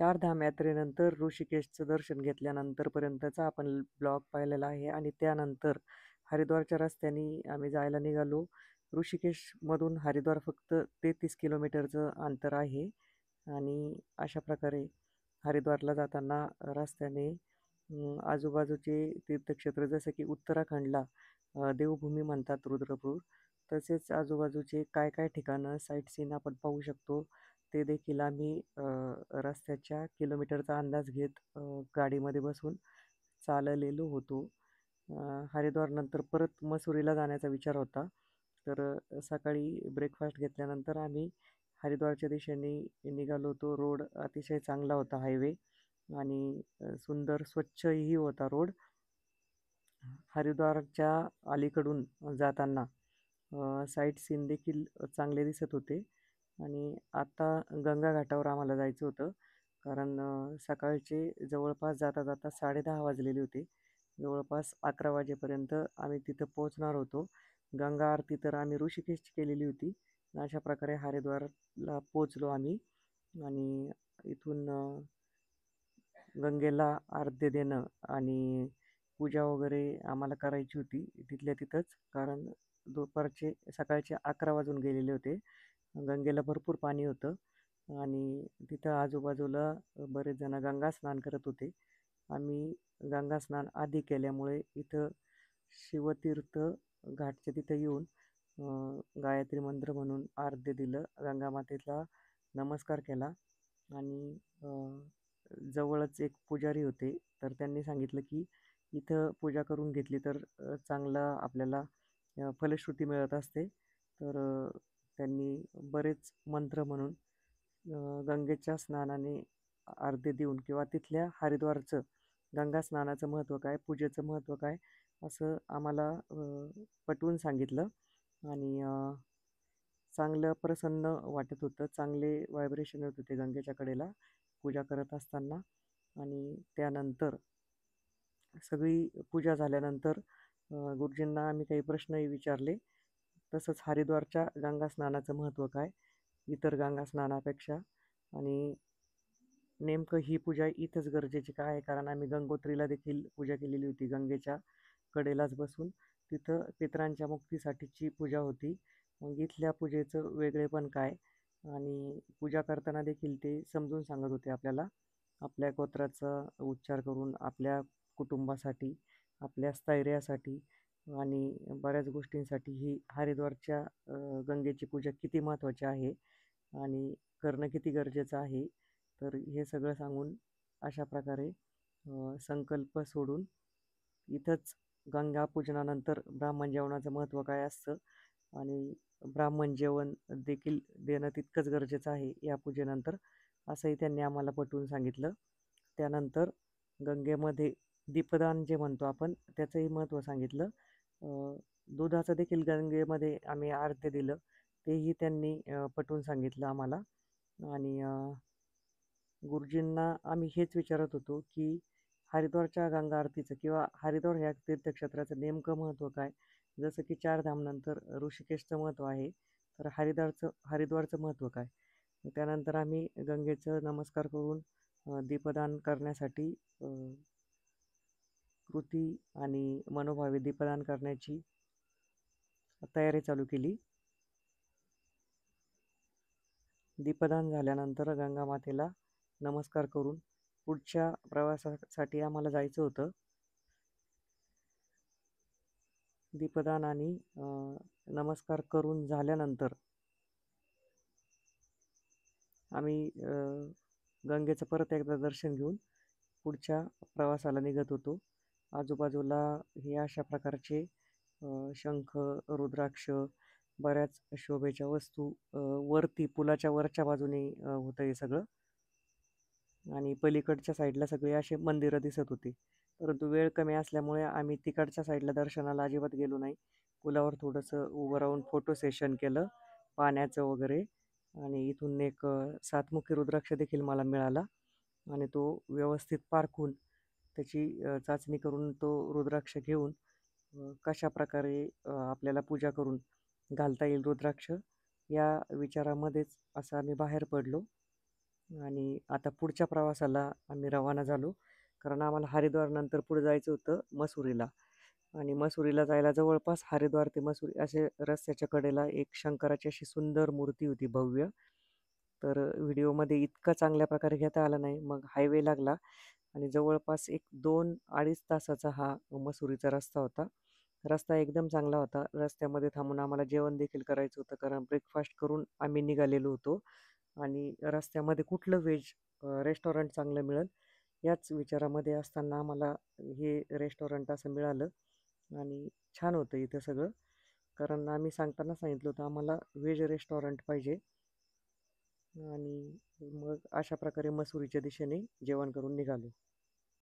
चारधाम यात्रेनंतर ऋषिकेशचं दर्शन घेतल्यानंतरपर्यंतचा आपण ब्लॉग पाहिलेला आहे आणि त्यानंतर हरिद्वारच्या रस्त्याने आम्ही जायला निघालो. ऋषिकेशमधून हरिद्वार फक्त 33 किलोमीटरचं अंतर आहे आणि अशा प्रकारे हरिद्वारला जाताना रस्त्याने आजूबाजूचे तीर्थक्षेत्र जसं की उत्तराखंडला देवभूमी म्हणतात रुद्रपूर, तसेच आजूबाजूचे काय काय ठिकाणं साईट सीन आपण पाहू शकतो. ते देखील आम्ही रस्त्याच्या किलोमीटरचा अंदाज घेत गाडीमध्ये बसून चाललेलो होतो. हरिद्वारनंतर परत मसुरीला जाण्याचा विचार होता. तर सकाळी ब्रेकफास्ट घेतल्यानंतर आम्ही हरिद्वारच्या दिशेने निघालो होतो. रोड अतिशय चांगला होता हायवे आणि सुंदर स्वच्छही होता रोड. हरिद्वारच्या अलीकडून जाताना साईट सीन देखील चांगले दिसत होते आणि आता गंगा घाटावर आम्हाला जायचं होतं. कारण सकाळचे जवळपास जाता जाता 10:30 वाजलेले होते. जवळपास 11 वाजेपर्यंत आम्ही तिथं पोहोचणार होतो. गंगा आरती तर आम्ही ऋषिकेशची केलेली होती. अशा प्रकारे हरिद्वारला पोहोचलो आम्ही आणि इथून गंगेला अर्घ्य देणं आणि पूजा वगैरे आम्हाला करायची होती तिथल्या तिथंच. कारण सकाळचे 11 वाजून गेलेले होते. गंगेला भरपूर पाणी होतं आणि तिथं आजूबाजूला बरेच जण गंगा स्नान करत होते. आम्ही गंगा स्नान आधी केल्यामुळे इथं शिवतीर्थ घाटच्या तिथं येऊन गायत्री मंत्र म्हणून अर्घ्य दिलं, गंगामातेला नमस्कार केला आणि जवळच एक पुजारी होते. तर त्यांनी सांगितलं की इथं पूजा करून घेतली तर चांगला आपल्याला फलश्रुती मिळत असते. तर त्यांनी बरेच मंत्र म्हणून गंगेच्या स्नानाने अर्घ्य देऊन किंवा तिथल्या हरिद्वारचं गंगा स्नानाचं महत्त्व काय, पूजेचं महत्त्व काय, असं आम्हाला पटवून सांगितलं आणि चांगलं प्रसन्न वाटत होतं. चांगले व्हायब्रेशन येत होते गंगेच्या कडेला पूजा करत असताना. आणि त्यानंतर सगळी पूजा झाल्यानंतर गुरुजींना आम्ही काही प्रश्नही विचारले. तसंच हरिद्वारच्या गंगा स्नानाचं महत्त्व काय इतर गंगा स्नानापेक्षा आणि नेमकं ही पूजा इथंच गरजेची काय आहे. कारण आम्ही गंगोत्रीला देखील पूजा केलेली होती. गंगेच्या कडेलाच बसून तिथं पितरांच्या मुक्तीसाठीची पूजा होती. मग इथल्या पूजेचं वेगळेपण काय आणि पूजा करताना देखील ते समजून सांगत होते आपल्याला. आपल्या गोत्राचा उच्चार करून आपल्या कुटुंबासाठी, आपल्या स्थैर्यासाठी आणि बऱ्याच गोष्टींसाठी ही हरिद्वारच्या गंगेची पूजा किती महत्त्वाची आहे आणि करणं किती गरजेचं आहे. तर हे सगळं सांगून अशा प्रकारे संकल्प सोडून इथंच गंगा पूजनानंतर ब्राह्मण जेवणाचं महत्त्व काय असतं आणि ब्राह्मण जेवण देखील देणं तितकंच गरजेचं आहे या पूजेनंतर, असंही त्यांनी आम्हाला पटवून सांगितलं. त्यानंतर गंगेमध्ये दीपदान जे म्हणतो आपण त्याचंही महत्त्व सांगितलं. दुधाचं देखील गंगेमध्ये आम्ही अर्घ्य दिलं, तेही त्यांनी पटवून सांगितलं आम्हाला. आणि गुरुजींना आम्ही हेच विचारत होतो की हरिद्वारच्या गंगा आरतीचं किंवा हरिद्वार ह्या तीर्थक्षेत्राचं नेमकं महत्त्व काय. जसं की चारधामनंतर ऋषिकेशचं महत्त्व आहे, तर हरिद्वारचं महत्त्व काय. त्यानंतर आम्ही गंगेचं नमस्कार करून दीपदान करण्यासाठी कृती आणि मनोभावे दीपदान करण्याची तयारी चालू केली. दीपदान झाल्यानंतर गंगा मातेला नमस्कार करून पुढच्या प्रवासासाठी आम्हाला जायचं होतं. दीपदान आणि नमस्कार करून झाल्यानंतर आम्ही गंगेचं परत एकदा दर्शन घेऊन पुढच्या प्रवासाला निघत होतो. आजूबाजूला हे अशा प्रकारचे शंख, रुद्राक्ष, बऱ्याच शोभेच्या वस्तू वरती पुलाच्या वरच्या बाजूने होतं हे सगळं आणि पलीकडच्या साईडला सगळे असे मंदिरं दिसत होती. परंतु वेळ कमी असल्यामुळे आम्ही तिकडच्या साईडला दर्शनाला अजिबात गेलो नाही. पुलावर थोडंसं उभं राहून फोटो सेशन केलं पाण्याचं वगैरे आणि इथून एक सातमुखी रुद्राक्ष देखील मला मिळाला आणि तो व्यवस्थित पारखून त्याची चाचणी करून तो रुद्राक्ष घेऊन कशा प्रकारे आपल्याला पूजा करून घालता येईल रुद्राक्ष या विचारामध्येच असं आम्ही बाहेर पडलो. आणि आता पुढच्या प्रवासाला आम्ही रवाना झालो. कारण आम्हाला हरिद्वारनंतर पुढे जायचं होतं मसुरीला. आणि मसुरीला जायला जवळपास हरिद्वार ते मसुरी असे रस्त्याच्या कडेला एक शंकराची अशी सुंदर मूर्ती होती भव्य. तर व्हिडिओमध्ये इतका चांगल्या प्रकारे घेता आला नाही. मग हायवे लागला आणि जवळपास एक 2-2.5 तासाचा हा मसुरीचा रस्ता होता. रस्ता एकदम चांगला होता. रस्त्यामध्ये थांबून आम्हाला जेवण देखील करायचं होतं, कारण ब्रेकफास्ट करून आम्ही निघालेलो होतो. आणि रस्त्यामध्ये कुठलं व्हेज रेस्टॉरंट चांगलं मिळेल याच विचारामध्ये असताना आम्हाला हे रेस्टॉरंट असं मिळालं. आणि छान होतं इथं सगळं, कारण आम्ही सांगताना सांगितलं होतं आम्हाला व्हेज रेस्टॉरंट पाहिजे. आणि मग अशा प्रकारे मसुरीच्या दिशेने जेवण करून निघालो.